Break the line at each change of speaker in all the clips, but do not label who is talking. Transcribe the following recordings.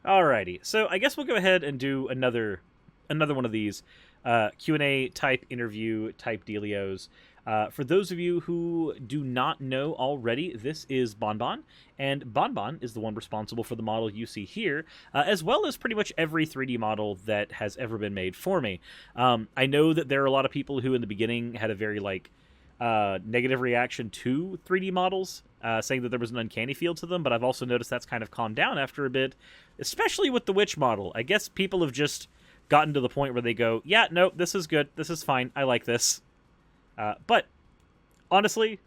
Alrighty, so I guess we'll go ahead and do another one of these Q&A type interview type dealios. For those of you who do not know already, this is Bonbon, and Bonbon is the one responsible for the model you see here, as well as pretty much every 3D model that has ever been made for me. I know that there are a lot of people who in the beginning had a very negative reaction to 3D models, saying that there was an uncanny feel to them, but I've also noticed that's kind of calmed down after a bit, especially with the witch model. I guess people have just gotten to the point where they go, yeah, no, this is good, this is fine, I like this. But honestly,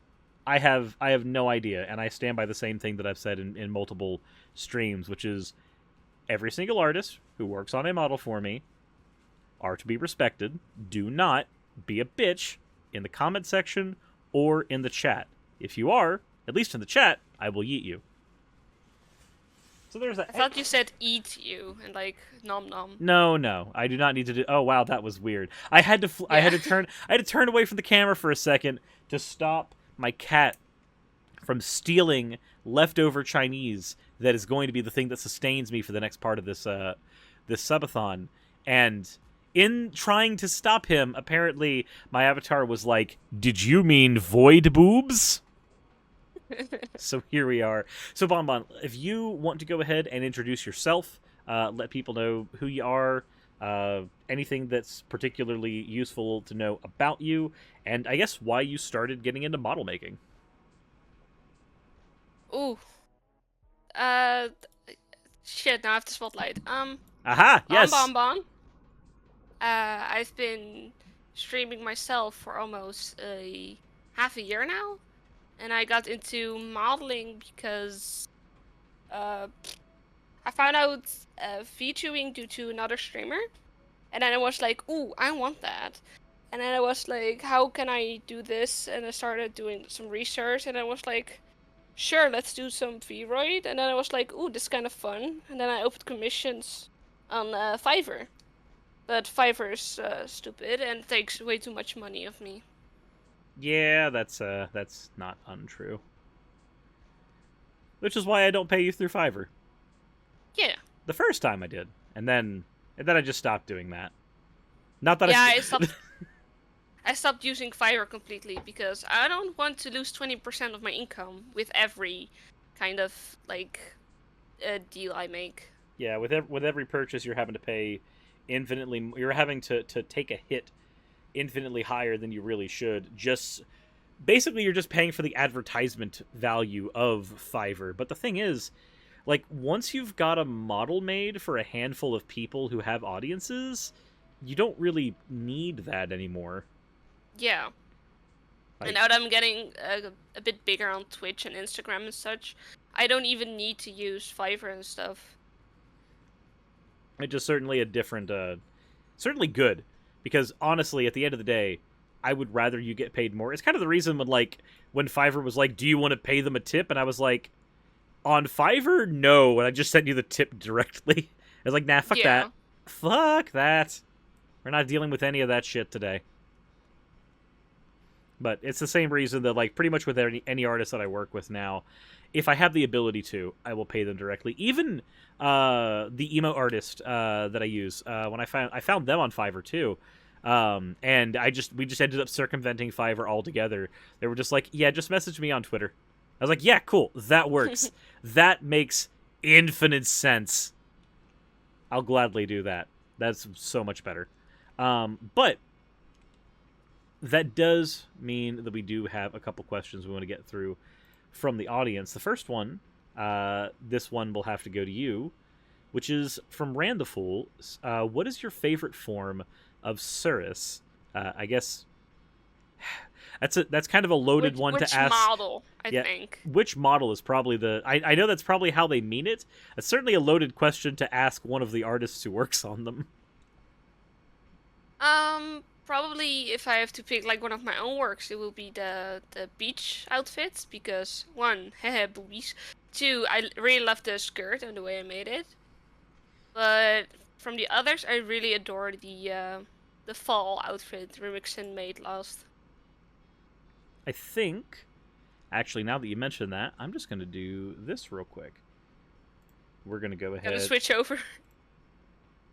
I have no idea, and I stand by the same thing that I've said in multiple streams, which is every single artist who works on a model for me are to be respected. Do not be a bitch in the comment section or in the chat. If you are, at least in the chat, I will yeet you. So there's that.
I thought you said eat you and like nom nom.
No, I do not need to do. Oh wow, that was weird. I had to turn away from the camera for a second to stop my cat from stealing leftover Chinese that is going to be the thing that sustains me for the next part of this subathon. And in trying to stop him, apparently my avatar was like, "Did you mean void boobs?" So here we are. So Bonbon, if you want to go ahead and introduce yourself, let people know who you are, anything that's particularly useful to know about you, and I guess why you started getting into model making.
Ooh. Uh, shit. Now I have the spotlight.
Aha!
Bon
Yes.
bon bon. I've been streaming myself for almost half a year now, and I got into modeling because I found out VTubing due to another streamer, and then I was like, ooh, I want that. And then I was like, how can I do this? And I started doing some research, and I was like, sure, let's do some Vroid. And then I was like, ooh, this is kind of fun. And then I opened commissions on Fiverr. But Fiverr is stupid and takes way too much money of me.
Yeah, that's not untrue. Which is why I don't pay you through Fiverr.
Yeah.
The first time I did, and then I just stopped doing that. Not that
yeah, I stopped. I stopped using Fiverr completely because I don't want to lose 20% of my income with every kind of deal I make.
Yeah, with every purchase, you're having to pay infinitely. You're having to take a hit infinitely higher than you really should. Just basically, you're just paying for the advertisement value of Fiverr. But the thing is, like, once you've got a model made for a handful of people who have audiences, you don't really need that anymore.
Yeah.
Like,
and now that I'm getting a bit bigger on Twitch and Instagram and such, I don't even need to use Fiverr and stuff.
it's just certainly a different, certainly good, because honestly, at the end of the day, I would rather you get paid more. It's kind of the reason when Fiverr was like, "Do you want to pay them a tip?" and I was like, on Fiverr, no, and I just sent you the tip directly. I was like, nah, fuck that. Fuck that. We're not dealing with any of that shit today. But it's the same reason that, like, pretty much with any artist that I work with now, if I have the ability to, I will pay them directly. Even the emo artist that I use, when I found them on Fiverr too, and we just ended up circumventing Fiverr altogether. They were just like, yeah, just message me on Twitter. I was like, yeah, cool, that works. That makes infinite sense. I'll gladly do that. That's so much better. But that does mean that we do have a couple questions we want to get through from the audience. The first one, this one will have to go to you, which is from Randafool. What is your favorite form of Suris? I guess that's kind of a loaded one to ask.
Which model, I think.
Which model is probably the... I know that's probably how they mean it. It's certainly a loaded question to ask one of the artists who works on them.
Probably if I have to pick like one of my own works, it will be the beach outfits because one, hehe, boobies. Two, I really love the skirt and the way I made it. But from the others, I really adore the fall outfit Remixon made last.
I think Actually, now that you mention that, I'm just going to do this real quick. We're going to go ahead.
Gotta switch over.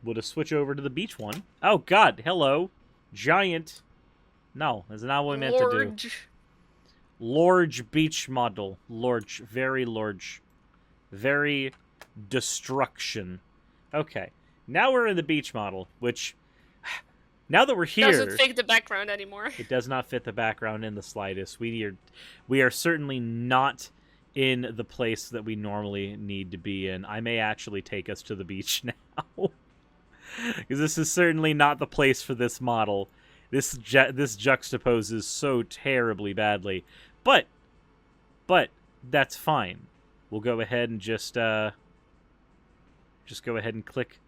We'll just switch over to the beach one. Oh, God. Hello. Giant. No, that's not what we meant to do. Large beach model. Large. Very large. Very destruction. Okay. Now we're in the beach model, which... Now that we're here...
Doesn't fit the background anymore.
It does not fit the background in the slightest. We are certainly not in the place that we normally need to be in. I may actually take us to the beach now. Because this is certainly not the place for this model. This juxtaposes so terribly badly. But that's fine. We'll go ahead and just go ahead and click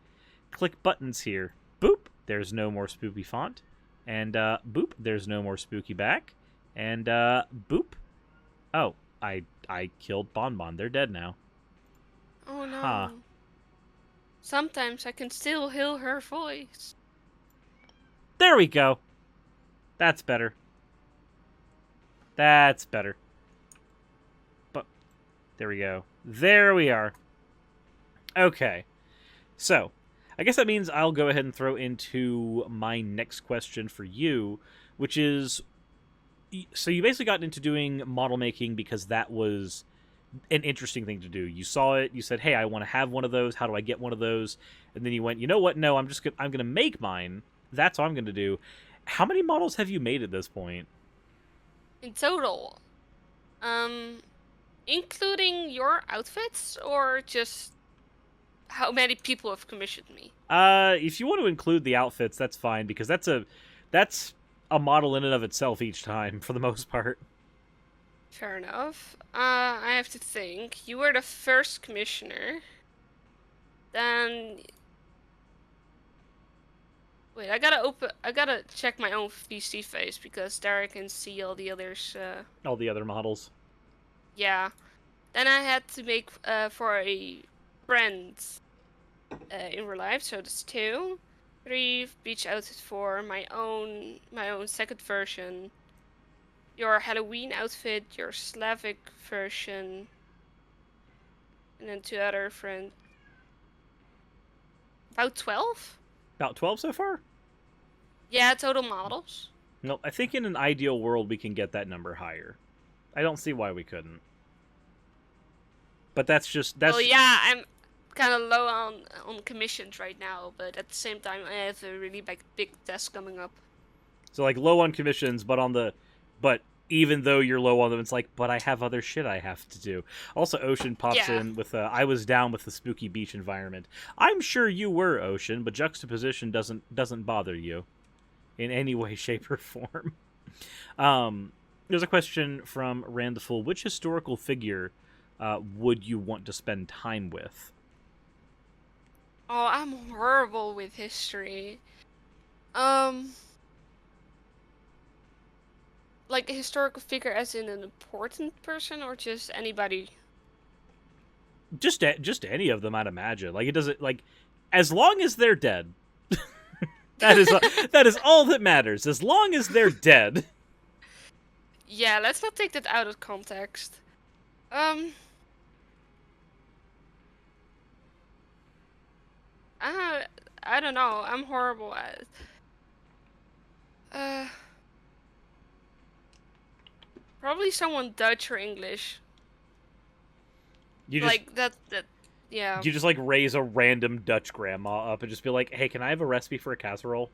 buttons here. Boop. There's no more spooky font. And, boop, there's no more spooky back. And, boop. Oh, I killed Bonbon. They're dead now.
Oh, no.
Huh.
Sometimes I can still hear her voice.
There we go. That's better. That's better. But, there we go. There we are. Okay. So... I guess that means I'll go ahead and throw into my next question for you, which is, so you basically got into doing model making because that was an interesting thing to do. You saw it, you said, hey, I want to have one of those, how do I get one of those? And then you went, you know what, no, I'm going to make mine. That's what I'm going to do. How many models have you made at this point?
In total? Including your outfits, or just... how many people have commissioned me?
If you want to include the outfits, that's fine, because that's a model in and of itself each time, for the most part.
Fair enough. I have to think. You were the first commissioner. Then... Wait, I gotta check my own VC face, because there I can see all the others,
All the other models.
Yeah. Then I had to make, for a friend... in real life, so that's 2. 3 beach outfit for my own second version. Your Halloween outfit, your Slavic version, and then 2 other friends. About 12?
About 12 so far?
Yeah, total models.
No, I think in an ideal world we can get that number higher. I don't see why we couldn't. But that's...
Oh yeah, I'm kind of low on commissions right now, but at the same time I have a really big test coming up.
So like low on commissions, but even though you're low on them, it's like, but I have other shit I have to do. Also, Ocean pops in with I was down with the spooky beach environment. I'm sure you were, Ocean, but juxtaposition doesn't bother you in any way, shape, or form. There's a question from Randiful. Which historical figure would you want to spend time with?
Oh, I'm horrible with history. Like a historical figure as in an important person, or just anybody?
Just any of them, I'd imagine. Like, it doesn't, like, as long as they're dead. that is all that matters. As long as they're dead.
Yeah, let's not take that out of context. I don't know. I'm horrible at it. Probably someone Dutch or English.
You just,
like that. Yeah.
You just like raise a random Dutch grandma up and just be like, "Hey, can I have a recipe for a casserole?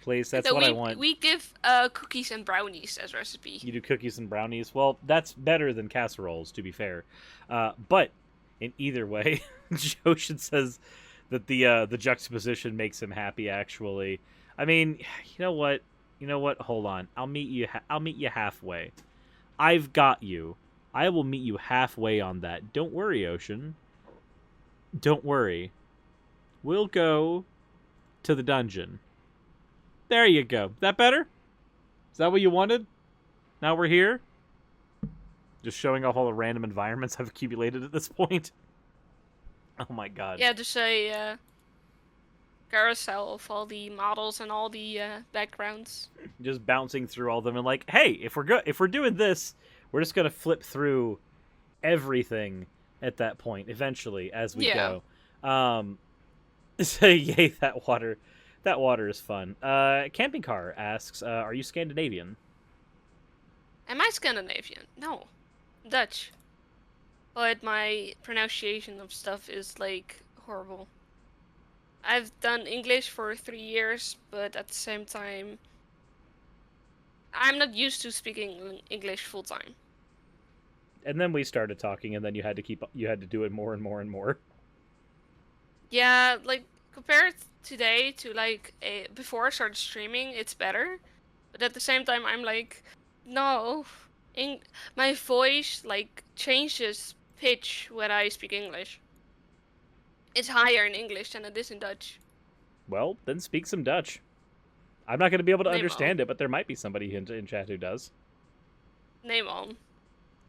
Please, that's what I want."
We give cookies and brownies as recipe.
You do cookies and brownies. Well, that's better than casseroles, to be fair. But in either way, Joshin says that the juxtaposition makes him happy. Actually, I mean, you know what? Hold on. I'll meet you halfway. I've got you. I will meet you halfway on that. Don't worry, Ocean. Don't worry. We'll go to the dungeon. There you go. That better? Is that what you wanted? Now we're here? Just showing off all the random environments I've accumulated at this point. Oh my god.
Yeah, just a carousel of all the models and all the backgrounds.
Just bouncing through all of them and like, hey, if we're doing this, We're just gonna flip through everything at that point eventually as we go. So yay, that water. That water is fun. Camping Car asks, are you Scandinavian?
Am I Scandinavian? No. Dutch. But my pronunciation of stuff is, like, horrible. I've done English for 3 years, but at the same time, I'm not used to speaking English full time.
And then we started talking, and then you had to do it more and more and more.
Yeah, like, compared today to, like, before I started streaming, it's better. But at the same time, I'm like, no. My voice, like, changes pitch when I speak English. It's higher in English than it is in Dutch.
Well, then speak some Dutch. I'm not going to be able to
Name
understand it, but there might be somebody in chat who does.
Name on.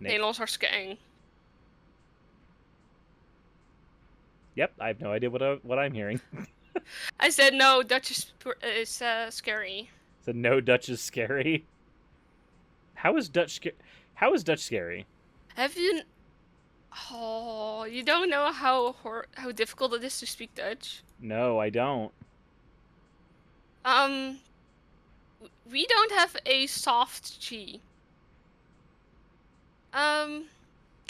Nederlands hartstikke eng.
Yep, I have no idea what I'm hearing.
I said no, Dutch is scary.
So no, Dutch is scary. How is Dutch scary?
Have you? Oh, you don't know how difficult it is to speak Dutch.
No, I don't.
We don't have a soft G. Can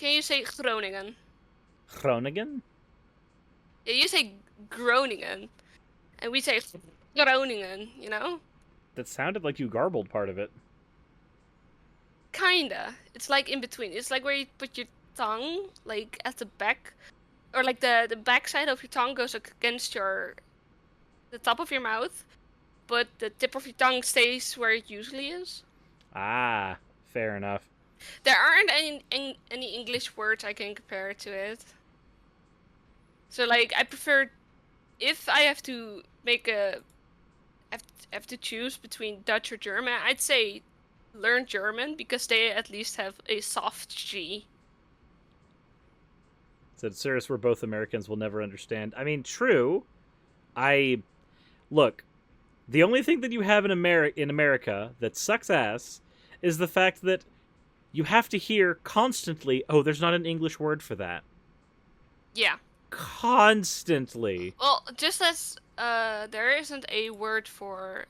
you say Groningen?
Groningen?
Yeah, you say Groningen, and we say Groningen. You know?
That sounded like you garbled part of it.
Kinda. It's like in between. It's like where you put your tongue, like at the back, or like the back side of your tongue goes against the top of your mouth, but the tip of your tongue stays where it usually is.
Ah, fair enough.
There aren't any English words I can compare to it. So like I prefer, if I have to have to choose between Dutch or German, I'd say learn German because they at least have a soft G.
Said Suris, we're both Americans, will never understand. I mean, true. Look, the only thing that you have in America that sucks ass is the fact that you have to hear constantly, oh, there's not an English word for that.
Yeah.
Constantly.
Well, just as there isn't a word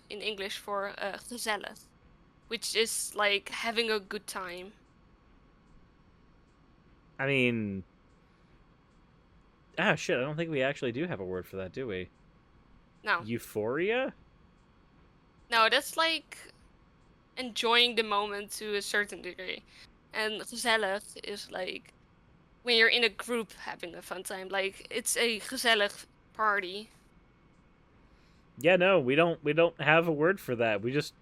in English for gezellig, which is like having a good time.
I mean, shit, I don't think we actually do have a word for that, do we?
No.
Euphoria?
No, that's like enjoying the moment to a certain degree. And gezellig is like when you're in a group having a fun time. Like, it's a gezellig party.
Yeah, no, we don't have a word for that. We just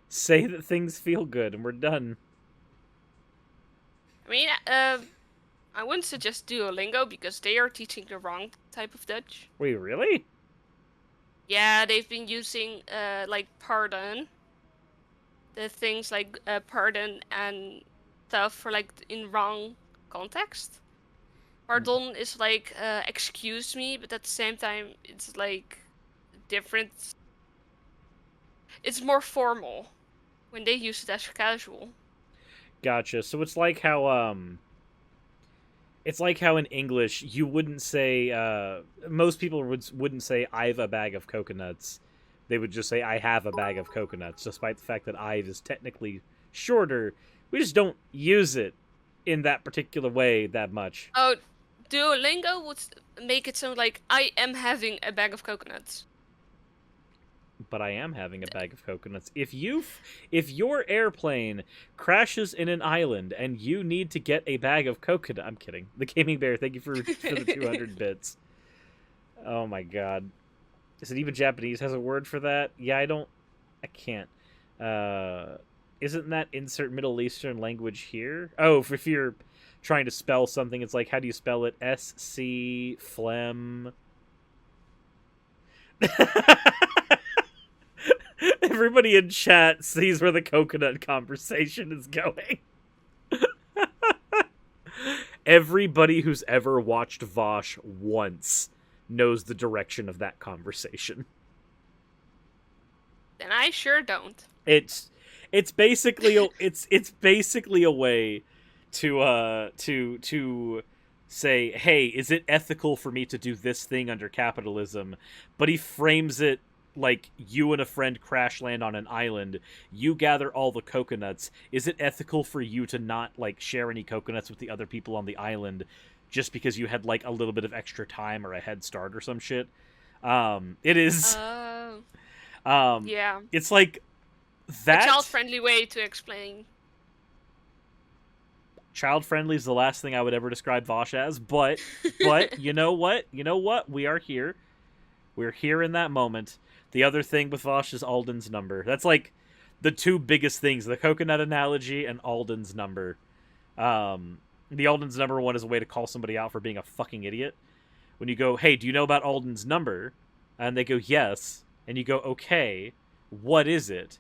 say that things feel good and we're done.
I mean, I wouldn't suggest Duolingo because they are teaching the wrong type of Dutch.
Wait, really?
Yeah, they've been using like pardon. The things like pardon and stuff for like in wrong context. Pardon is like excuse me, but at the same time it's like different. It's more formal when they use it as casual.
Gotcha. So it's like how in English you wouldn't say most people wouldn't say I've a bag of coconuts. They would just say I have a bag of coconuts, despite the fact that I've is technically shorter. We just don't use it in that particular way that much.
Oh, Duolingo would make it sound like I am having a bag of coconuts.
But I am having a bag of coconuts. If your airplane crashes in an island and you need to get a bag of coconut, I'm kidding. The Gaming Bear, thank you for the 200 bits. Oh my god. Is it even Japanese has a word for that? Yeah, I can't. Isn't that insert Middle Eastern language here? Oh, if you're trying to spell something, it's like, how do you spell it? SC phlegm. Everybody in chat sees where the coconut conversation is going. Everybody who's ever watched Vosh once knows the direction of that conversation.
Then I sure don't.
It's It's basically it's basically a way to say, hey, is it ethical for me to do this thing under capitalism? But he frames it like you and a friend crash land on an island. You gather all the coconuts. Is it ethical for you to not like share any coconuts with the other people on the island just because you had like a little bit of extra time or a head start or some shit? It is.
Yeah.
It's like that.
A child-friendly way to explain.
Child-friendly is the last thing I would ever describe Vosh as, but you know what? You know what? We are here. We're here in that moment. The other thing with Vosh is Alden's number. That's like the two biggest things, the coconut analogy and Alden's number. The Alden's number one is a way to call somebody out for being a fucking idiot. When you go, hey, do you know about Alden's number? And they go, yes. And you go, okay, what is it?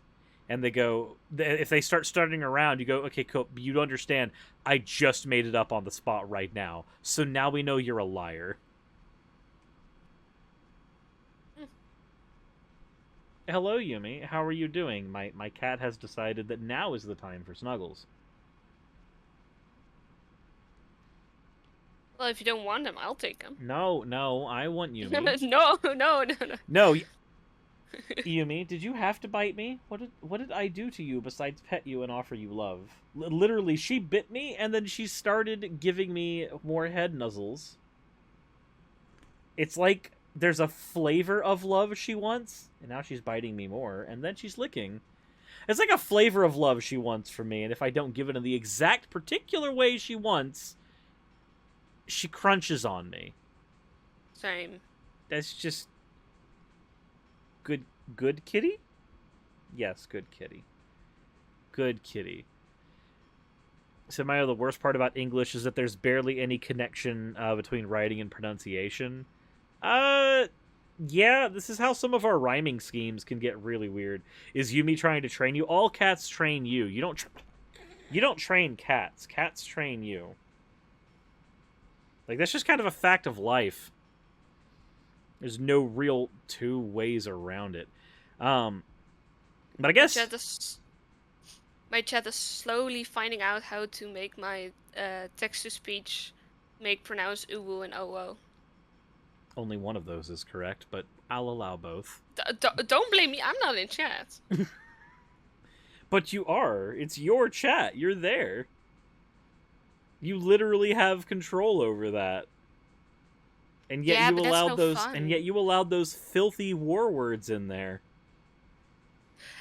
And they go, if they start starting around, you go, okay, cool, you understand, I just made it up on the spot right now. So now we know you're a liar. Hello, Yumi. How are you doing? My cat has decided that now is the time for snuggles.
Well, if you don't want them, I'll take them.
No, I want Yumi.
No.
No, Yumi, did you have to bite me? What did I do to you besides pet you and offer you love? Literally, she bit me, and then she started giving me more head nuzzles. It's like there's a flavor of love she wants, and now she's biting me more, and then she's licking. It's like a flavor of love she wants from me, and if I don't give it in the exact particular way she wants, she crunches on me.
Same.
That's just... Good kitty? Yes, good kitty. Good kitty. So, Maya, the worst part about English is that there's barely any connection between writing and pronunciation. Yeah, this is how some of our rhyming schemes can get really weird. Is Yumi trying to train you? All cats train you. You don't train cats. Cats train you. Like, that's just kind of a fact of life. There's no real two ways around it. But I guess...
My chat is slowly finding out how to make my text-to-speech pronounce uwu and owo.
Only one of those is correct, but I'll allow both.
Don't blame me, I'm not in chat.
But you are. It's your chat. You're there. You literally have control over that. And yet you allowed those fun. And yet you allowed those filthy war words in there.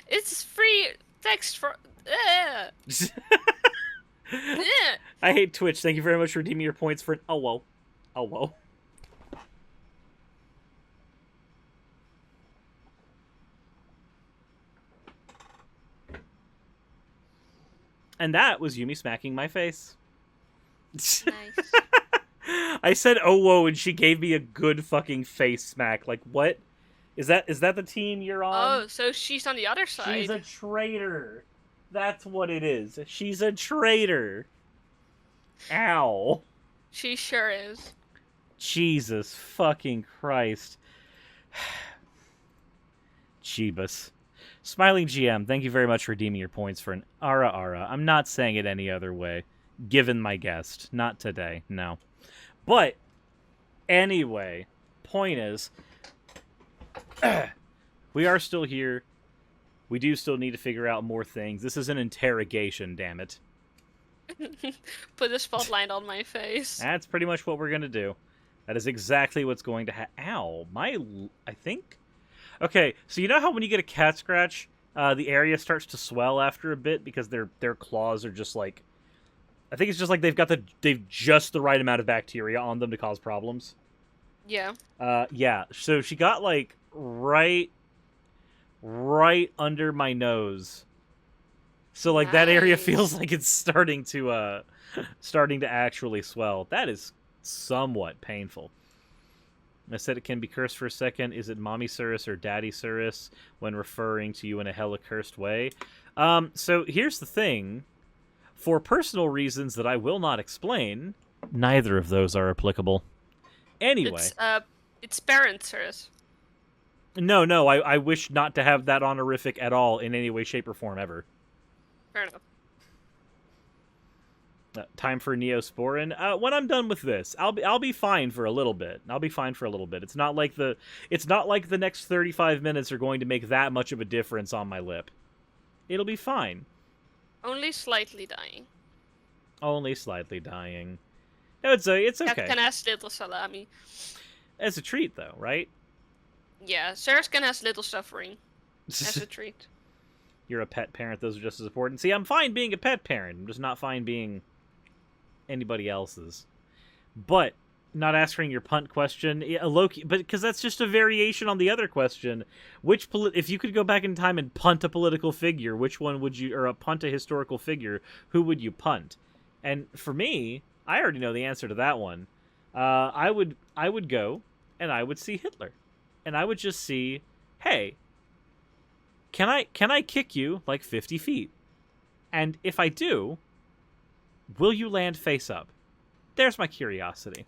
It's free text for
I hate Twitch. Thank you very much for redeeming your points for an oh whoa. And that was Yumi smacking my face.
Nice.
I said oh whoa and she gave me a good fucking face smack. Like, what? Is that the team you're on?
Oh, so she's on the other side.
She's a traitor. That's what it is. She's a traitor. Ow.
She sure is.
Jesus fucking Christ. Jeebus. Smiling GM, thank you very much for redeeming your points for an ara ara. I'm not saying it any other way, given my guest. Not today, no. But, anyway, point is, we are still here. We do still need to figure out more things. This is an interrogation, damn it.
Put a spotlight on my face.
That's pretty much what we're going to do. That is exactly what's going to happen. Ow. I think? Okay, so you know how when you get a cat scratch, the area starts to swell after a bit because their claws are just like... I think it's just like they've just the right amount of bacteria on them to cause problems.
Yeah.
Yeah. So she got like right under my nose. So like that area feels like it's starting to actually swell. That is somewhat painful. I said it can be cursed for a second. Is it Mommy Suris or Daddy Suris when referring to you in a hella cursed way? So here's the thing. For personal reasons that I will not explain, neither of those are applicable. Anyway.
It's parent Suris.
No, I wish not to have that honorific at all in any way, shape, or form ever.
Fair enough.
Time for Neosporin. When I'm done with this, I'll be fine for a little bit. It's not like the next 35 minutes are going to make that much of a difference on my lip. It'll be fine.
Only slightly dying.
Only slightly dying. It's okay.
Cat can has little salami.
As a treat, though, right?
Yeah, Sarah's can has little suffering. As a treat.
You're a pet parent. Those are just as important. See, I'm fine being a pet parent. I'm just not fine being anybody else's. But not answering your punt question, Loki, but because that's just a variation on the other question. If you could go back in time and punt a political figure, which one would you, or punt a historical figure, who would you punt? And for me, I already know the answer to that one. I would go and I would see Hitler, and I would just see, hey, can I kick you like 50 feet? And if I do, will you land face up? There's my curiosity.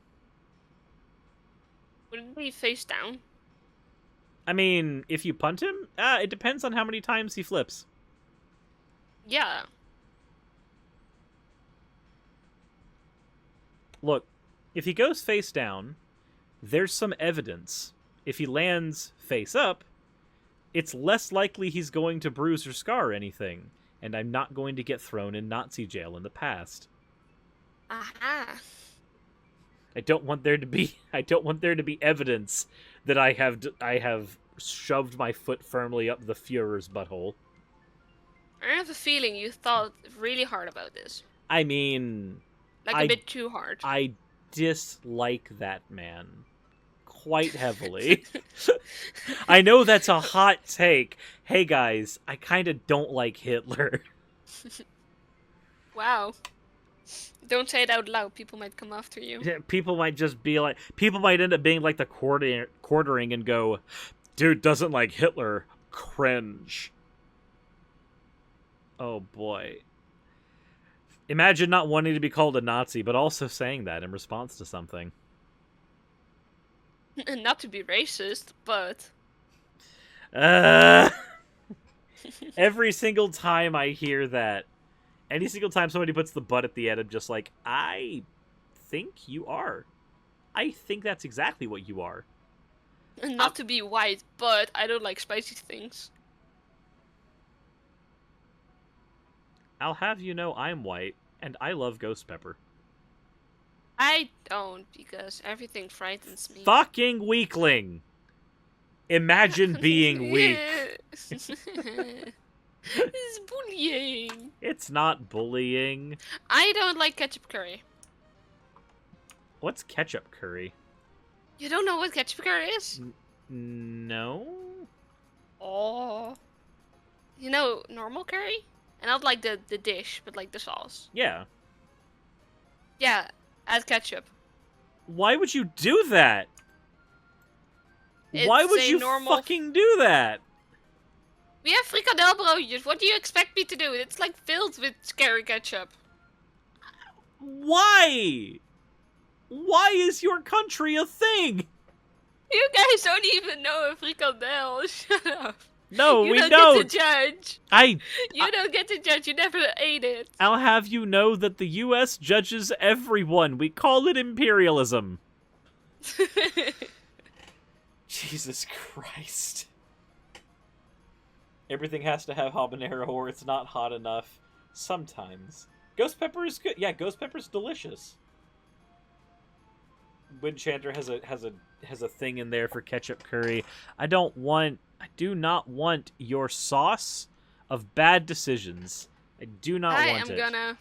Wouldn't it be face down?
I mean, if you punt him, it depends on how many times he flips.
Yeah.
Look, if he goes face down, there's some evidence. If he lands face up, it's less likely he's going to bruise or scar anything, and I'm not going to get thrown in Nazi jail in the past.
Aha.
I don't want there to be evidence that I have shoved my foot firmly up the Führer's butthole.
I have a feeling you thought really hard about this.
I mean,
Like a bit too hard.
I dislike that man quite heavily. I know that's a hot take. Hey guys, I kind of don't like Hitler.
Wow. Don't say it out loud. People might come after you.
People might just be like, people might end up being like the quartering and go, dude doesn't like Hitler. Cringe. Oh boy. Imagine not wanting to be called a Nazi, but also saying that in response to something.
Not to be racist, but...
Every single time I hear that, any single time somebody puts the "but" at the end, I'm just like, I think you are. I think that's exactly what you are.
Not to be white, but I don't like spicy things.
I'll have you know I'm white, and I love ghost pepper.
I don't, because everything frightens me.
Fucking weakling! Imagine being weak.
It's bullying.
It's not bullying.
I don't like ketchup curry.
What's ketchup curry?
You don't know what ketchup curry is?
No?
Oh. You know normal curry? And not like the dish, but like the sauce.
Yeah.
Yeah, add ketchup.
Why would you do that?
It's
Why would you
normal...
fucking do that?
We have frikandel broodjes. What do you expect me to do? It's like filled with scary ketchup.
Why? Why is your country a thing?
You guys don't even know a frikandel. Shut up.
No, we
don't.
don't.
You don't get to judge. You don't get to judge. You never ate it.
I'll have you know that the U.S. judges everyone. We call it imperialism. Jesus Christ. Everything has to have habanero or it's not hot enough. Sometimes. Ghost pepper is good. Yeah, ghost pepper's delicious. Windchanter has a thing in there for ketchup curry. I do not want your sauce of bad decisions. I do not want it.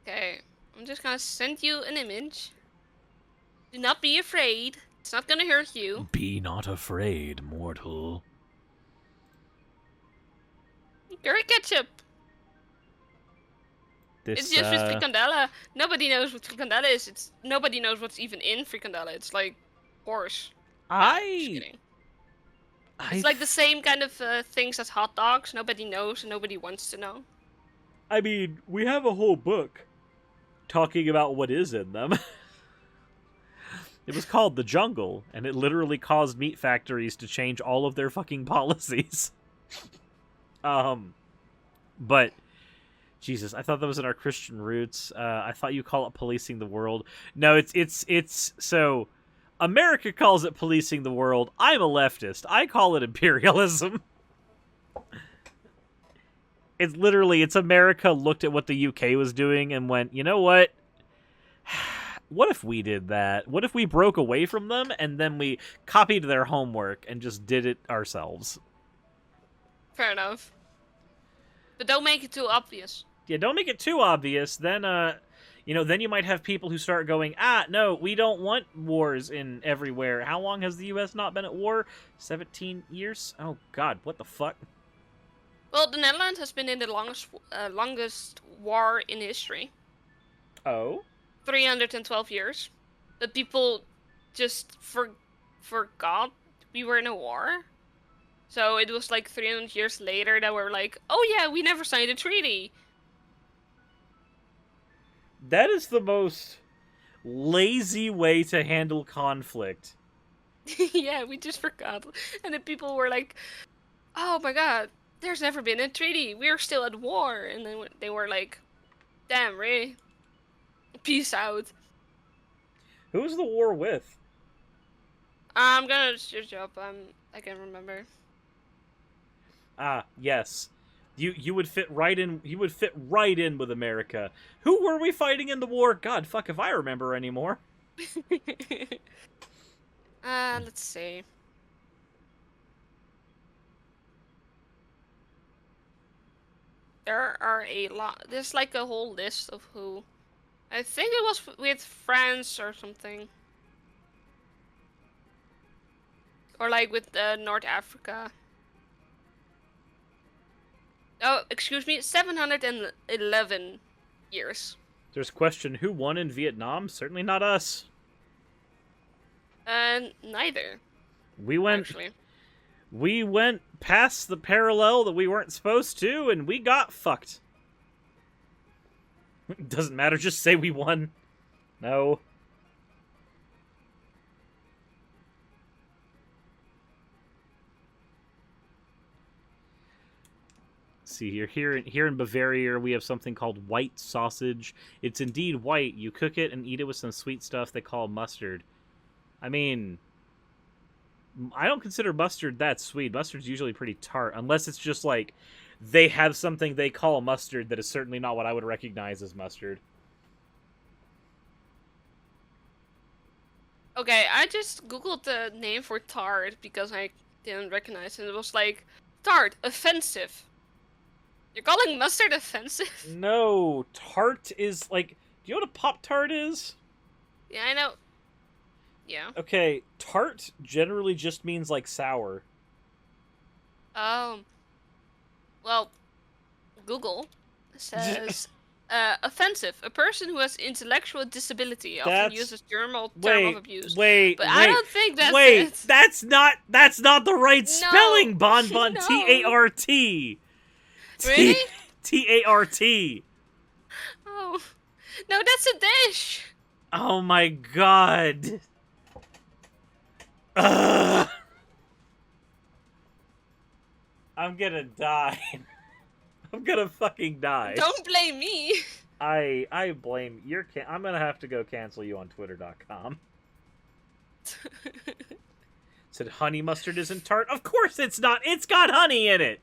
Okay, I'm just gonna send you an image. Do not be afraid. It's not gonna hurt you.
Be not afraid, mortal.
Curry ketchup. It's just with frikandella. Nobody knows what frikandella is. Nobody knows what's even in frikandella. It's like horse. Just kidding. It's like the same kind of things as hot dogs. Nobody knows and nobody wants to know.
I mean, we have a whole book talking about what is in them. It was called The Jungle, and it literally caused meat factories to change all of their fucking policies. But Jesus, I thought that was in our Christian roots. I thought you call it policing the world. No, it's so America calls it policing the world. I'm a leftist. I call it imperialism. It's America looked at what the UK was doing and went, you know what? What if we did that? What if we broke away from them and then we copied their homework and just did it ourselves?
Fair enough. But don't make it too obvious.
Yeah, don't make it too obvious. Then, then you might have people who start going, no, we don't want wars in everywhere. How long has the U.S. not been at war? 17 years? Oh, God, what the fuck?
Well, the Netherlands has been in the longest war in history.
Oh?
312 years. But people just forgot we were in a war. So it was like 300 years later that we're like, oh yeah, we never signed a treaty.
That is the most lazy way to handle conflict.
Yeah, we just forgot. And then people were like, oh my god, there's never been a treaty. We're still at war. And then they were like, damn, Ray. Peace out.
Who was the war with?
I'm gonna search up. I can't remember.
Ah, yes. You would fit right in. You would fit right in with America. Who were we fighting in the war? God, fuck if I remember anymore.
Let's see. There are a lot. There's like a whole list of who. I think it was with France or something. Or like with North Africa. Oh, excuse me, 711 years.
There's a question, who won in Vietnam? Certainly not us.
Neither.
We went past the parallel that we weren't supposed to, and we got fucked. Doesn't matter, just say we won. No. See here in Bavaria we have something called white sausage. It's indeed white. You cook it and eat it with some sweet stuff they call mustard. I mean, I don't consider mustard that sweet. Mustard's usually pretty tart, unless it's just like they have something they call mustard that is certainly not what I would recognize as mustard.
Okay, I just googled the name for tart because I didn't recognize it. It was like, tart, offensive. You're calling mustard offensive?
No, tart is like... Do you know what a Pop-Tart is?
Yeah, I know. Yeah.
Okay, tart generally just means like sour.
Well, Google says... offensive. A person who has intellectual disability often uses term of abuse. But I don't think that's it.
That's not the right spelling, Bonbon.
No.
T-A-R-T.
Really?
T-A-R-T.
Oh. No, that's a dish.
Oh my god. Ugh. I'm gonna die. I'm gonna fucking die.
Don't blame me.
I blame your I'm gonna have to go cancel you on Twitter.com. Said honey mustard isn't tart. Of course it's not. It's got honey in it.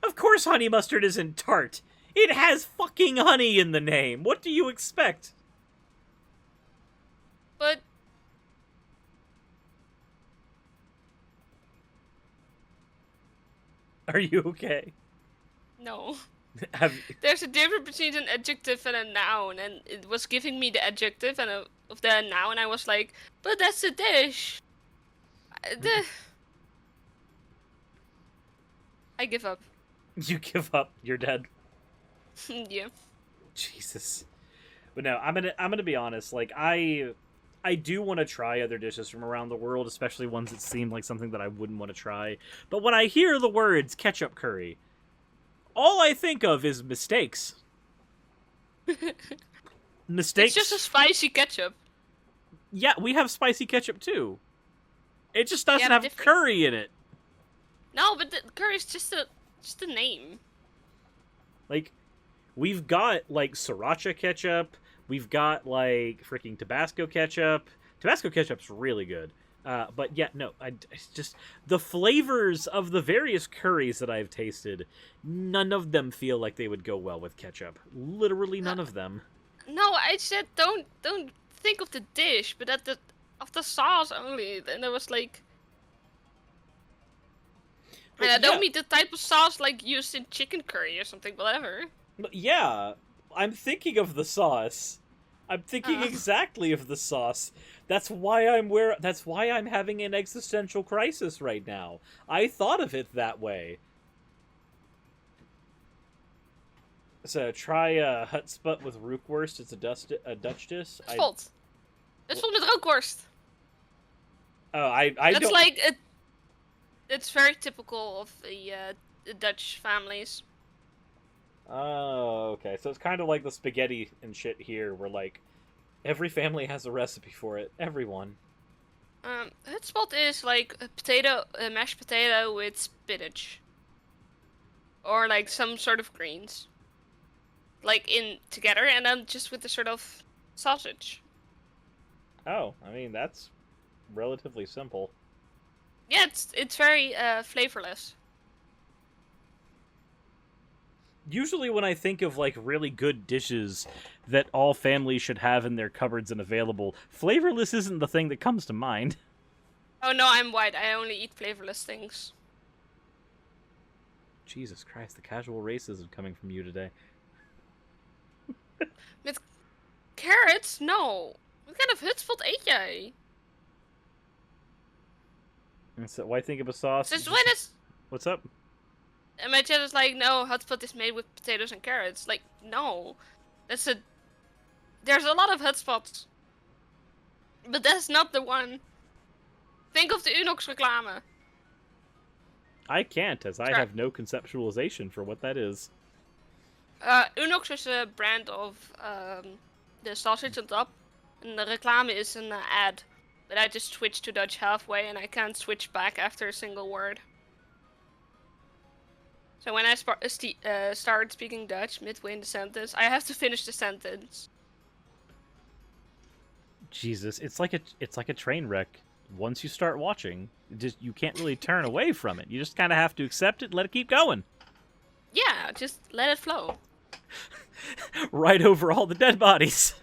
Of course honey mustard isn't tart. It has fucking honey in the name. What do you expect?
But...
Are you okay?
No. There's a difference between an adjective and a noun, and it was giving me the adjective and of the noun, and I was like, but that's a dish. I give up.
You give up. You're dead.
Yeah.
Jesus. But no, I'm gonna be honest. Like I do want to try other dishes from around the world, especially ones that seem like something that I wouldn't want to try. But when I hear the words ketchup curry, all I think of is mistakes. Mistakes.
It's just a spicy ketchup.
Yeah, we have spicy ketchup too. It just doesn't have
different.
curry in it.
No, but the curry is just a name.
Like, we've got, like, sriracha ketchup. We've got, like, freaking Tabasco ketchup. Tabasco ketchup's really good. But yeah, no, it's just the flavors of the various curries that I've tasted, none of them feel like they would go well with ketchup. Literally none of them.
No, I said don't think of the dish, but of the sauce only. And I was like, and I don't mean the type of sauce like used in chicken curry or something, whatever.
Yeah, I'm thinking of the sauce. I'm thinking exactly of the sauce. That's why I'm having an existential crisis right now. I thought of it that way. So try a hutspot with rookworst. It's a Dutch dish.
Spot. It's van met rookworst.
Oh, I
That's
don't.
like it's very typical of the Dutch families.
Oh, okay. So it's kind of like the spaghetti and shit here, where like every family has a recipe for it. Everyone.
Hutspot is like a mashed potato with spinach, or like some sort of greens, like in together, and then just with a sort of sausage.
Oh, I mean that's relatively simple.
Yeah, it's very flavorless.
Usually when I think of like really good dishes that all families should have in their cupboards and available, flavorless isn't the thing that comes to mind.
Oh no, I'm white. I only eat flavorless things.
Jesus Christ, the casual racism coming from you today.
With carrots? No. What kind of hutspot eet jij?
And so why think of a sauce?
Since when is...
What's up?
And my chat is like, no, hutspot is made with potatoes and carrots. Like, no. There's a lot of hutspots. But that's not the one. Think of the Unox reclame.
I can't, as I have no conceptualization for what that is.
Unox is a brand of the sausage on top. And the reclame is an ad. But I just switched to Dutch halfway and I can't switch back after a single word. So when I start speaking Dutch midway in the sentence, I have to finish the sentence.
Jesus, it's like a train wreck. Once you start watching, you can't really turn away from it. You just kind of have to accept it and let it keep going.
Yeah, just let it flow.
Right over all the dead bodies.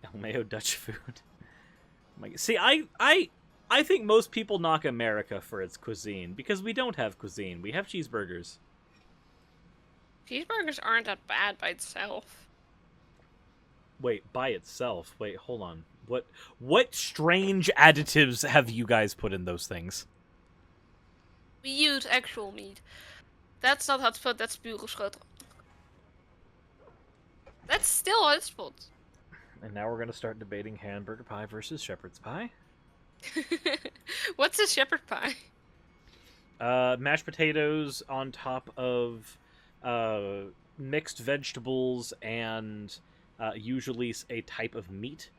El Mayo Dutch food. See, I think most people knock America for its cuisine, because we don't have cuisine. We have cheeseburgers.
Cheeseburgers aren't that bad by itself.
Wait, by itself? Wait, hold on. What strange additives have you guys put in those things?
We use actual meat. That's not hutspot, that's pure schotel. That's still hutspot.
And now we're going to start debating hamburger pie versus shepherd's pie.
What's a shepherd pie?
Mashed potatoes on top of mixed vegetables and usually a type of meat.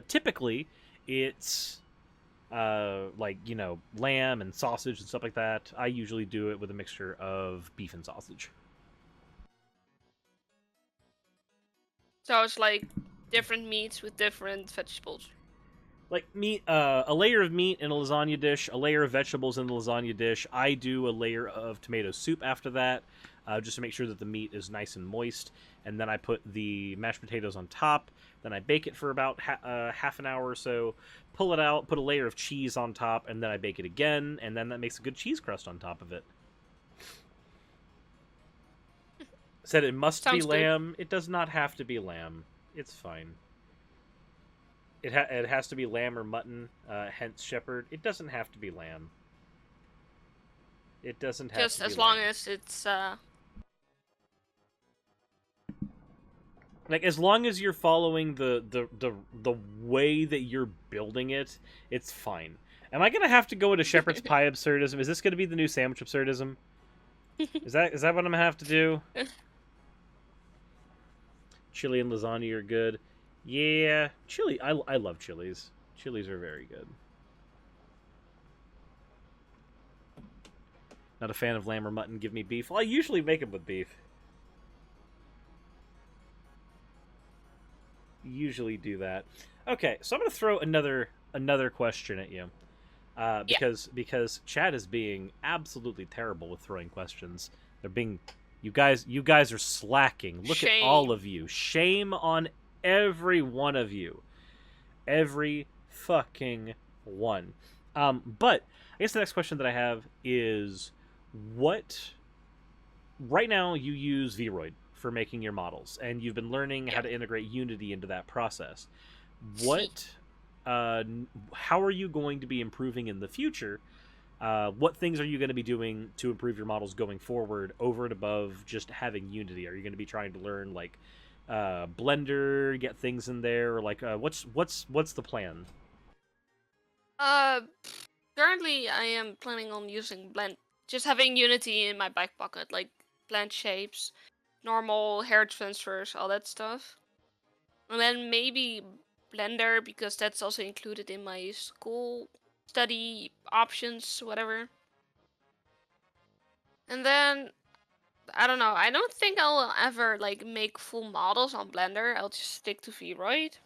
Typically, it's like, you know, lamb and sausage and stuff like that. I usually do it with a mixture of beef and sausage.
So it's like different meats with different vegetables.
Like meat, a layer of meat in a lasagna dish, a layer of vegetables in the lasagna dish. I do a layer of tomato soup after that, just to make sure that the meat is nice and moist. And then I put the mashed potatoes on top. Then I bake it for about half an hour or so. Pull it out, put a layer of cheese on top, and then I bake it again. And then that makes a good cheese crust on top of it. Said it must be lamb. It does not have to be lamb. It's fine. It has to be lamb or mutton, hence shepherd. It doesn't have to be lamb. It doesn't have
just
to be
as long
lamb.
as it's
like, as long as you're following the way that you're building it, it's fine. Am I gonna have to go into shepherd's pie absurdism? Is this gonna be the new sandwich absurdism? Is that what I'm gonna have to do? Chili and lasagna are good. Yeah, chili. I love chilies. Chilies are very good. Not a fan of lamb or mutton. Give me beef. Well, I usually make them with beef. Usually do that. Okay, so I'm gonna throw another question at you, because Chad is being absolutely terrible with throwing questions. They're being, you guys are slacking. Look at all of you. Shame on every one of you. Every fucking one. But I guess the next question that I have is, what? Right now, you use Vroid for making your models, and you've been learning how to integrate Unity into that process. What? How are you going to be improving in the future? What things are you going to be doing to improve your models going forward, over and above just having Unity? Are you going to be trying to learn like Blender, get things in there, or like what's the plan?
Currently I am planning on using just having Unity in my back pocket, like blend shapes, normal hair transfers, all that stuff. And then maybe Blender, because that's also included in my school study options, whatever. And then I don't know. I don't think I'll ever like make full models on Blender. I'll just stick to Vroid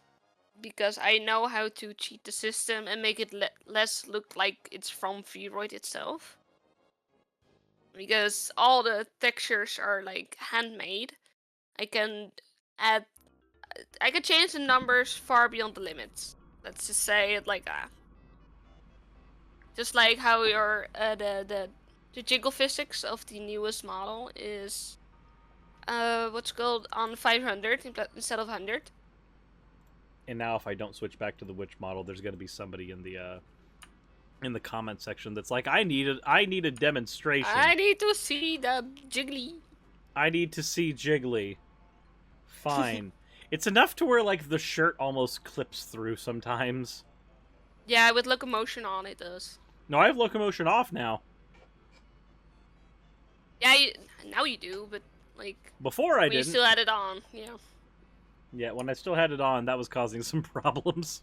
because I know how to cheat the system and make it less look like it's from Vroid itself. Because all the textures are like handmade. I can add, I can change the numbers far beyond the limits. Let's just say it like that. Just like how your the jiggle physics of the newest model is what's called on 500 instead of 100.
And now, if I don't switch back to the witch model, there's going to be somebody in the comment section that's like, I need a demonstration.
I need to see the jiggly.
I need to see Jiggly. Fine. It's enough to where like the shirt almost clips through sometimes.
Yeah, with locomotion on it does.
No, I have locomotion off now.
Yeah, now you do, but like
before I didn't.
You still had it on, yeah.
Yeah, when I still had it on, that was causing some problems.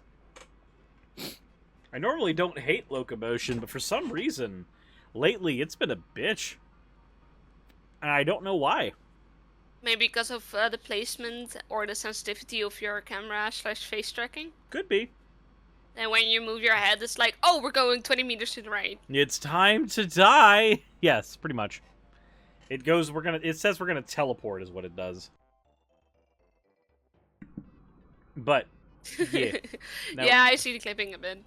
I normally don't hate locomotion, but for some reason, lately it's been a bitch. And I don't know why.
Maybe because of the placement or the sensitivity of your camera / face tracking?
Could be.
And when you move your head, it's like, oh, we're going 20 meters to the right.
It's time to die! Yes, pretty much. It goes, it says we're gonna teleport is what it does. But, yeah. Now,
yeah, I see the clipping a bit.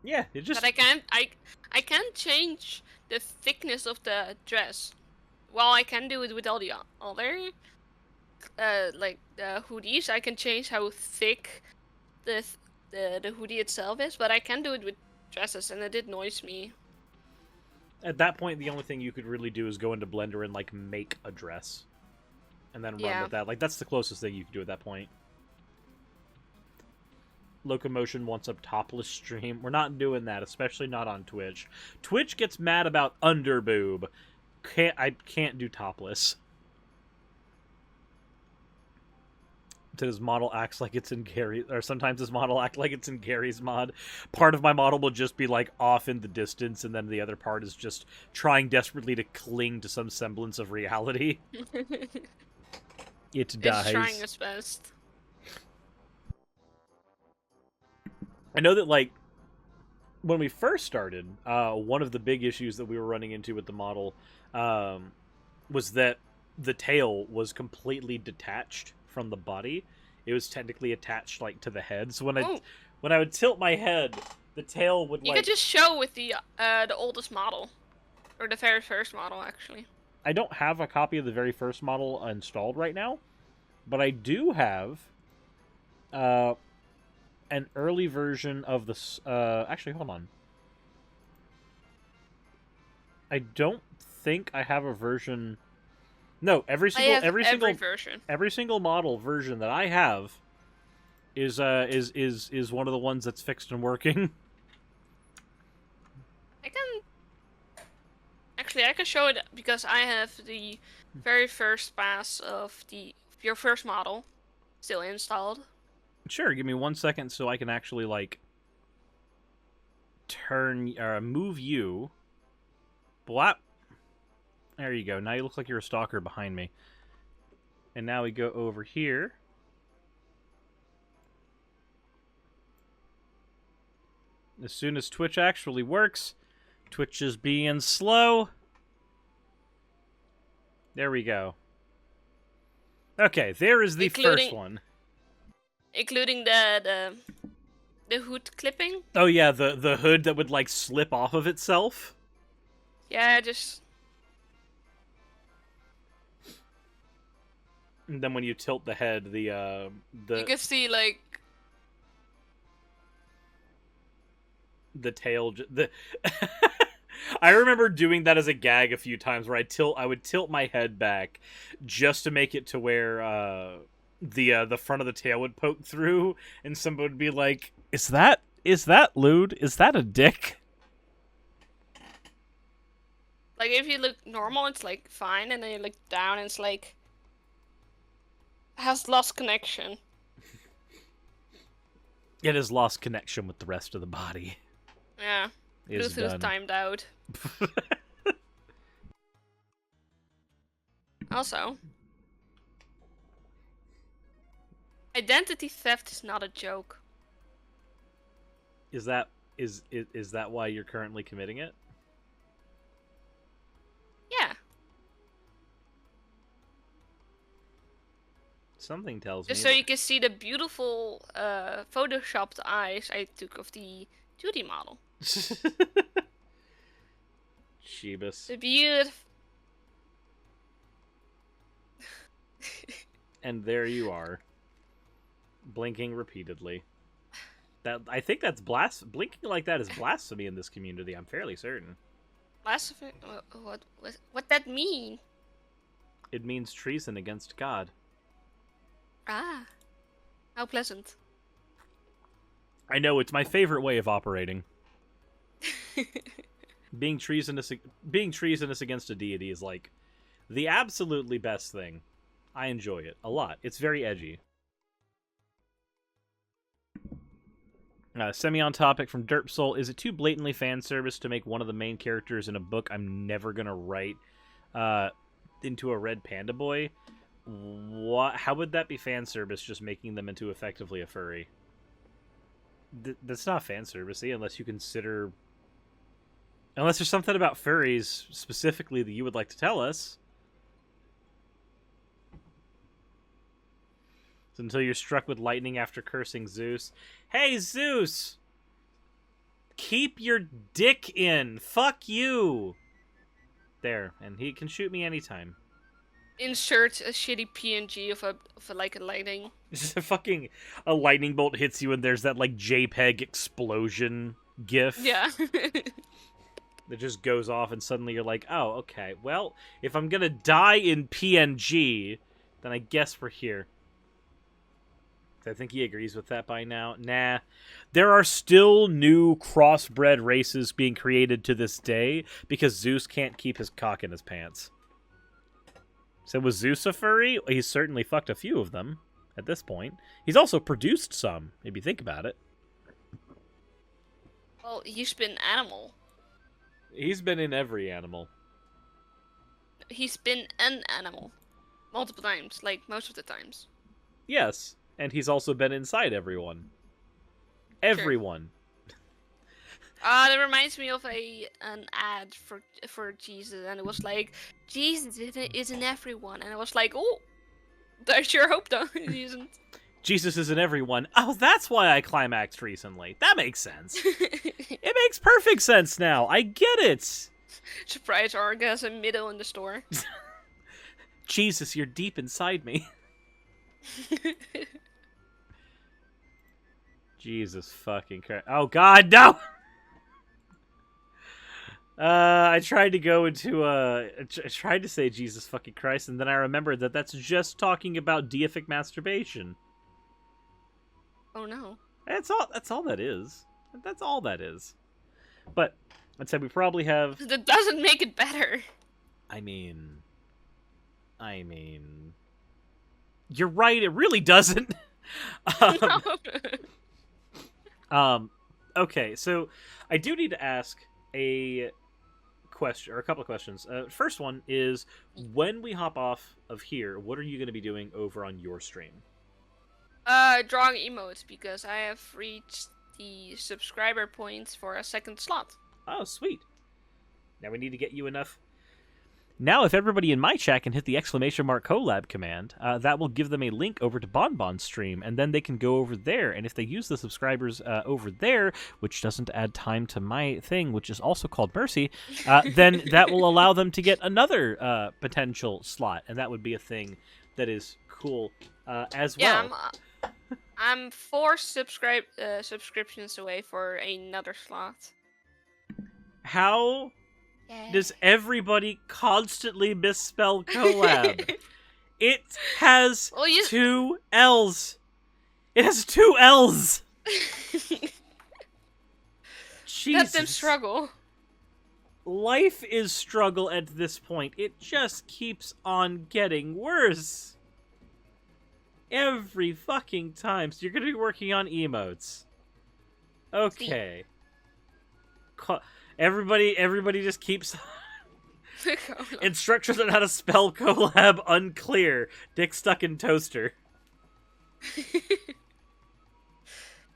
Yeah, it just...
But I can't change the thickness of the dress. Well, I can do it with all the other, like, hoodies. I can change how thick the hoodie itself is, but I can do it with dresses, and it did noise me.
At that point, the only thing you could really do is go into Blender and, like, make a dress. And then run with that. Like, that's the closest thing you can do at that point. Locomotion wants a topless stream. We're not doing that, especially not on Twitch. Twitch gets mad about underboob. I can't do topless. His model acts like it's in Gary, or sometimes his model act like it's in Gary's mod. Part of my model will just be like off in the distance, and then the other part is just trying desperately to cling to some semblance of reality. It dies.
It's trying its best.
I know that, like, when we first started, one of the big issues that we were running into with the model was that the tail was completely detached from the body. It was technically attached, like, to the head. So when I would tilt my head, the tail would,
You could just show with the oldest model. Or the very first model, actually.
I don't have a copy of the very first model installed right now, but I do have an early version of the... actually, hold on. I don't think I have a version... No, every single model version that I have is one of the ones that's fixed and working.
I can show it because I have the very first pass of your first model still installed.
Sure, give me 1 second so I can actually, like, move you. Blap. There you go. Now you look like you're a stalker behind me. And now we go over here. As soon as Twitch actually works, Twitch is being slow. There we go. Okay, there is the first one.
Including the hood clipping?
Oh yeah, the hood that would like slip off of itself.
Yeah, just...
And then when you tilt the head, the
You can see, like...
the tail... I remember doing that as a gag a few times, where I would tilt my head back just to make it to where the front of the tail would poke through, and somebody would be like, Is that lewd? Is that a dick?"
Like, if you look normal, it's, like, fine, and then you look down, and it's, like... has lost connection.
It has lost connection with the rest of the body.
Yeah. Bluetooth timed out. Also, identity theft is not a joke.
Is that why you're currently committing it?
Yeah.
Something tells
Just
me.
So you can see the beautiful photoshopped eyes I took of the Judy model.
Sheebus.
The beautiful.
And there you are, blinking repeatedly. I think that's blinking like that is blasphemy in this community. I'm fairly certain.
Blasphemy? What that mean?
It means treason against God.
Ah, how pleasant.
I know, it's my favorite way of operating. Being treasonous against a deity is like the absolutely best thing. I enjoy it a lot. It's very edgy. Semi on topic from Derpsoul. Is it too blatantly fan service to make one of the main characters in a book I'm never gonna write into a red panda boy? What? How would that be fan service? Just making them into effectively a furry? That's not fan servicey unless you consider. Unless there's something about furries specifically that you would like to tell us. So until you're struck with lightning after cursing Zeus. Hey, Zeus! Keep your dick in! Fuck you! There, and he can shoot me anytime.
Insert a shitty PNG of a lightning.
Just a lightning bolt hits you and there's that like JPEG explosion gif.
Yeah.
That just goes off and suddenly you're like, oh, okay. Well, if I'm gonna die in PNG, then I guess we're here. I think he agrees with that by now. Nah. There are still new crossbred races being created to this day because Zeus can't keep his cock in his pants. So was Zeus a furry? He's certainly fucked a few of them at this point. He's also produced some, if you think about it.
Well, he's been animal.
He's been in every animal.
He's been an animal. Multiple times, like most of the times.
Yes, and he's also been inside everyone. Everyone.
That reminds me of an ad for Jesus, and it was like, Jesus isn't everyone, and I was like, oh, I sure hope though he isn't.
Jesus isn't everyone. Oh, that's why I climaxed recently. That makes sense. It makes perfect sense now. I get it.
Surprise orgasm middle in the store.
Jesus, you're deep inside me. Jesus fucking Christ. Oh God, no! I tried to go into I tried to say Jesus fucking Christ, and then I remembered that that's just talking about deific masturbation.
Oh no.
That's all that is. That's all that is. But I'd say we probably have.
That doesn't make it better.
I mean, you're right. It really doesn't.
No.
Okay, so I do need to ask a question, or a couple of questions. First one is, when we hop off of here, what are you going to be doing over on your stream?
Drawing emotes, because I have reached the subscriber points for a second slot.
Oh, sweet. Now we need to get you enough. Now, if everybody in my chat can hit the ! collab command, that will give them a link over to BonBon's stream, and then they can go over there. And if they use the subscribers over there, which doesn't add time to my thing, which is also called Mercy, then that will allow them to get another potential slot, and that would be a thing that is cool as well.
Yeah, I'm 4 subscriptions away for another slot.
How does everybody constantly misspell collab? It has 2 L's. It has 2 L's. Jesus.
Let them struggle.
Life is struggle at this point. It just keeps on getting worse. Every fucking time. So you're going to be working on emotes. Okay. Everybody just keeps... Instructions on how to spell collab unclear. Dick stuck in toaster.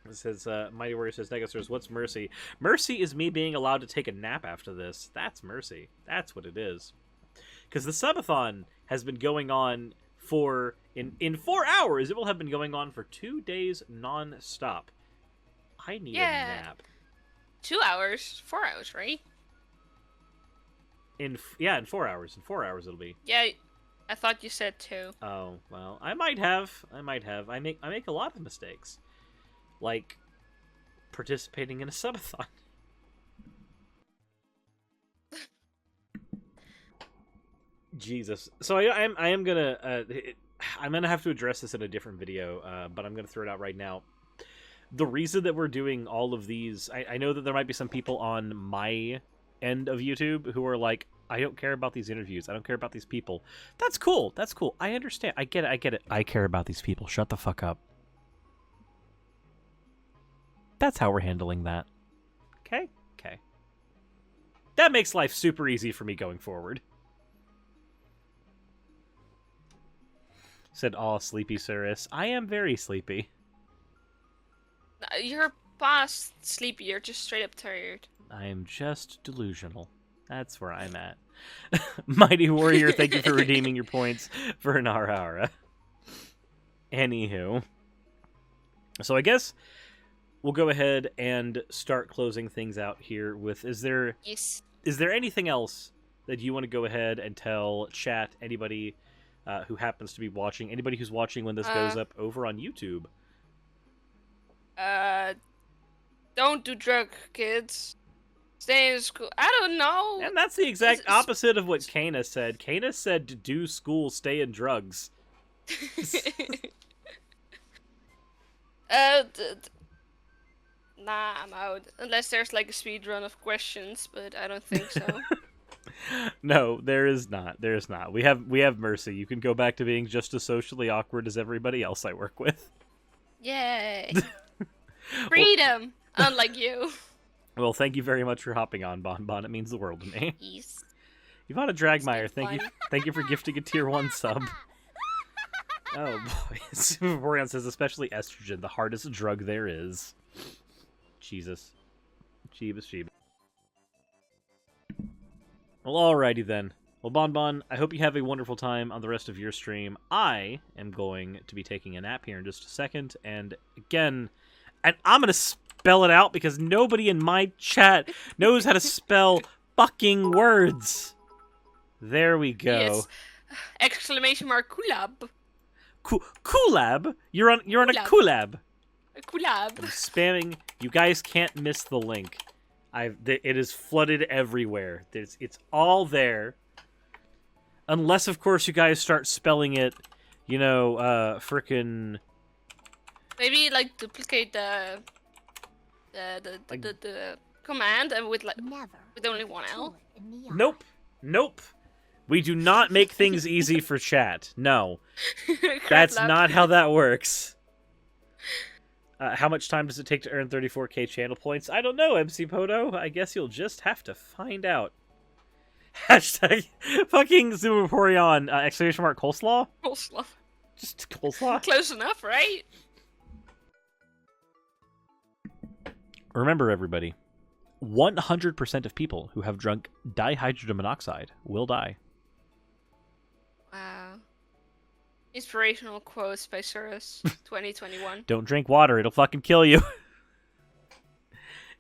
It says, Mighty Warrior says, Negasters, what's mercy? Mercy is me being allowed to take a nap after this. That's mercy. That's what it is. Because the Subathon has been going on for... In 4 hours, it will have been going on for 2 days non-stop. I need a nap.
2 hours? 4 hours, right?
In 4 hours. In 4 hours it'll be.
Yeah, I thought you said 2.
Oh, well, I might have. I make a lot of mistakes. Like participating in a subathon. Jesus. So I am gonna I'm gonna have to address this in a different video, but I'm gonna throw it out right now. The reason that we're doing all of these, I know that there might be some people on my end of YouTube who are like, I don't care about these interviews. I don't care about these people. That's cool. That's cool. I understand. I get it. I care about these people. Shut the fuck up. That's how we're handling that. Okay? Okay. That makes life super easy for me going forward. Said, aw, sleepy Suris. I am very sleepy.
You're past sleepy, you're just straight up tired.
I am just delusional. That's where I'm at. Mighty Warrior, thank you for redeeming your points for an Arara. Anywho. So I guess we'll go ahead and start closing things out here with, is there anything else that you want to go ahead and tell chat, anybody who happens to be watching, anybody who's watching when this goes up over on YouTube?
Don't do drugs, kids. Stay in school. I don't know.
And that's the exact opposite of what Kana said. Kana said to do school, stay in drugs.
Nah, I'm out. Unless there's like a speed run of questions, but I don't think so.
No, there is not. There is not. We have mercy. You can go back to being just as socially awkward as everybody else I work with.
Yay. Freedom, unlike you.
Well, thank you very much for hopping on, Bon. It means the world to me.
Yes.
Ivana Dragmeyer, thank you for gifting a tier 1 sub. Oh boy. Borean says, especially estrogen, the hardest drug there is. Jesus. Jeebus. Well, alrighty then. Well, Bon, I hope you have a wonderful time on the rest of your stream. I am going to be taking a nap here in just a second, and again, and I'm gonna spell it out because nobody in my chat knows how to spell fucking words. There we go.
Yes. Exclamation mark collab.
Collab? You're on a collab.
A collab.
I'm spamming. You guys can't miss the link. It is flooded everywhere. It's all there. Unless, of course, you guys start spelling it, frickin'...
Maybe, like, duplicate the command and with only one L?
Nope. We do not make things easy for chat. No. That's not how that works. How much time does it take to earn 34k channel points? I don't know, MC Poto. I guess you'll just have to find out. Hashtag fucking Zumaporion, exclamation mark coleslaw?
Coleslaw.
Just coleslaw?
Close enough, right?
Remember, everybody, 100% of people who have drunk dihydrogen monoxide will die.
Wow. Inspirational quotes by Suris, 2021.
Don't drink water, it'll fucking kill you.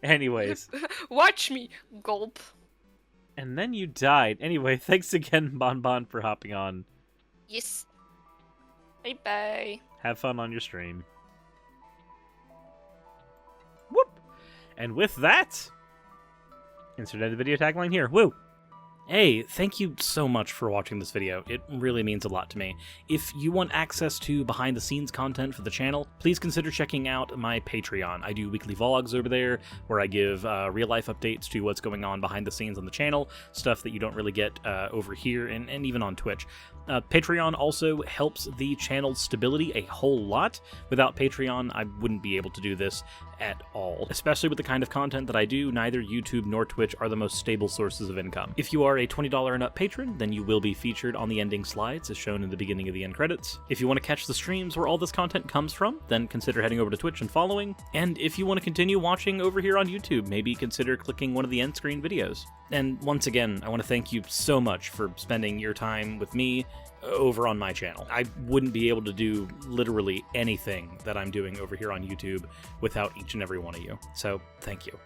Anyways.
Watch me, gulp.
And then you died. Anyway, thanks again, Bon, for hopping on.
Yes. Bye-bye.
Have fun on your stream. Whoop! And with that, insert the video tagline here. Woo!
Hey, thank you so much for watching this video. It really means a lot to me. If you want access to behind-the-scenes content for the channel, please consider checking out my Patreon. I do weekly vlogs over there, where I give real-life updates to what's going on behind the scenes on the channel, stuff that you don't really get over here, and even on Twitch. Patreon also helps the channel's stability a whole lot. Without Patreon, I wouldn't be able to do this at all. Especially with the kind of content that I do, neither YouTube nor Twitch are the most stable sources of income. If you are a $20 and up patron, then you will be featured on the ending slides as shown in the beginning of the end credits. If you want to catch the streams where all this content comes from, then consider heading over to Twitch and following. And if you want to continue watching over here on YouTube, maybe consider clicking one of the end screen videos. And once again, I want to thank you so much for spending your time with me over on my channel. I wouldn't be able to do literally anything that I'm doing over here on YouTube without each and every one of you. So, thank you.